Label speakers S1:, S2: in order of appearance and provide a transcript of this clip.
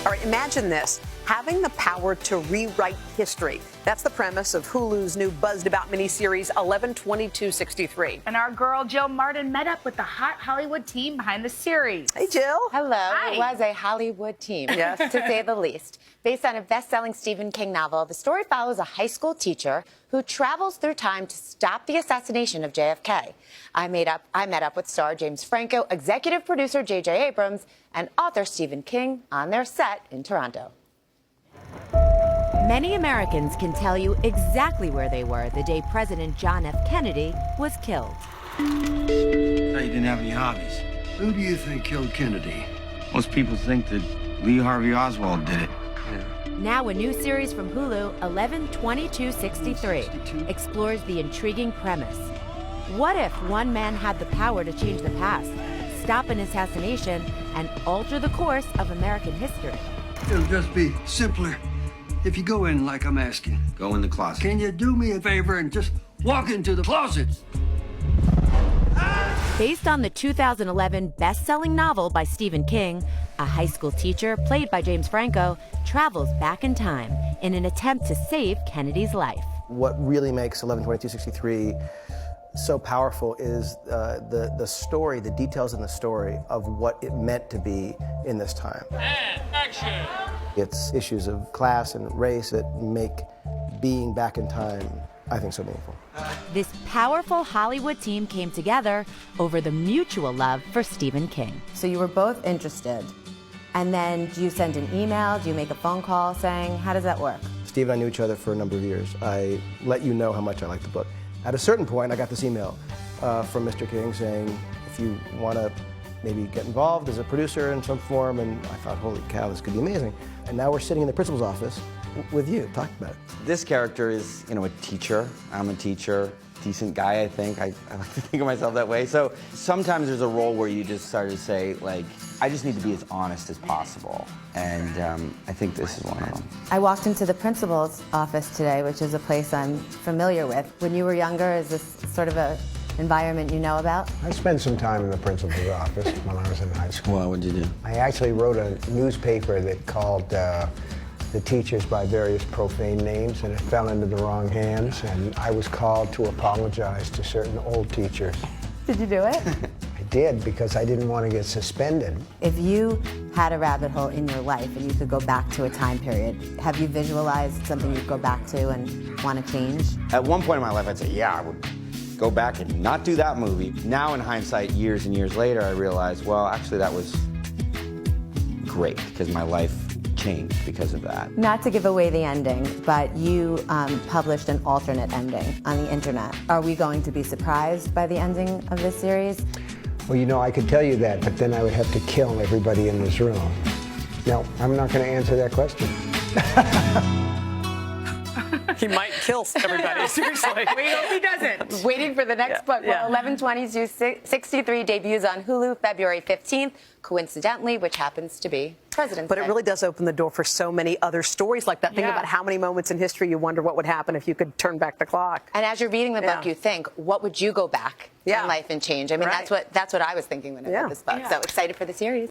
S1: All right, imagine this, having the power to rewrite history. That's the premise of Hulu's new buzzed-about miniseries, 11/22/63.
S2: And our girl Jill Martin met up with the hot Hollywood team behind the series.
S1: Hey, Jill.
S3: Hello.
S2: Hi.
S3: It was a Hollywood team,
S1: Yes.
S3: to say the least. Based on a best-selling Stephen King novel, the story follows a high school teacher who travels through time to stop the assassination of JFK. I met up with star James Franco, executive producer J.J. Abrams, and author Stephen King on their set in Toronto.
S4: Many Americans can tell you exactly where they were the day President John F. Kennedy was killed.
S5: I thought you didn't have any hobbies.
S6: Who do you think killed Kennedy?
S5: Most people think that Lee Harvey Oswald did it.
S4: Now a new series from Hulu, 11/22/63, explores the intriguing premise. What if one man had the power to change the past, stop an assassination, and alter the course of American history?
S6: It'll just be simpler if you go in like I'm asking.
S5: Go in the closet.
S6: Can you do me a favor and just walk into the closet?
S4: Based on the 2011 best-selling novel by Stephen King, a high school teacher, played by James Franco, travels back in time in an attempt to save Kennedy's life.
S7: What really makes 11/22/63 so powerful is the story, the details in the story of what it meant to be in this time.
S8: And action!
S7: It's issues of class and race that make being back in time, I think, so meaningful.
S4: This powerful Hollywood team came together over the mutual love for Stephen King.
S3: So you were both interested. And then do you send an email? Do you make a phone call saying, how does that work?
S7: Steve and I knew each other for a number of years. I let you know how much I liked the book. At a certain point, I got this email from Mr. King saying, if you want to maybe get involved as a producer in some form, and I thought, holy cow, this could be amazing. And now we're sitting in the principal's office with you, talking about it.
S9: This character is, a teacher. I'm a teacher, decent guy, I think. I like to think of myself that way. So sometimes there's a role where you just start to say, I just need to be as honest as possible. And I think this is one of them.
S3: I walked into the principal's office today, which is a place I'm familiar with. When you were younger, is this sort of a environment you know about?
S10: I spent some time in the principal's office when I was in high school.
S9: Well, what'd you do?
S10: I actually wrote a newspaper that called the teachers by various profane names, and it fell into the wrong hands, and I was called to apologize to certain old teachers.
S3: Did you do it?
S10: I did, because I didn't want to get suspended.
S3: If you had a rabbit hole in your life and you could go back to a time period, have you visualized something you'd go back to and want to change?
S9: At one point in my life, I'd say, yeah, I would go back and not do that movie. Now, in hindsight, years and years later, I realized, well, actually, that was great, because my life changed because of that.
S3: Not to give away the ending, but you published an alternate ending on the internet. Are we going to be surprised by the ending of this series?
S10: Well, I could tell you that, but then I would have to kill everybody in this room. No, I'm not going to answer that question.
S1: He might kill everybody, seriously.
S2: We hope he doesn't.
S3: Waiting for the next book. Well, 11/22/63 debuts on Hulu February 15th, coincidentally, which happens to be President's
S1: But
S3: Day.
S1: it really does open the door for so many other stories like that. Think about how many moments in history you wonder what would happen if you could turn back the clock.
S3: And as you're reading the book, you think, what would you go back in life and change? I mean, that's what I was thinking when I read this book. So excited for the series.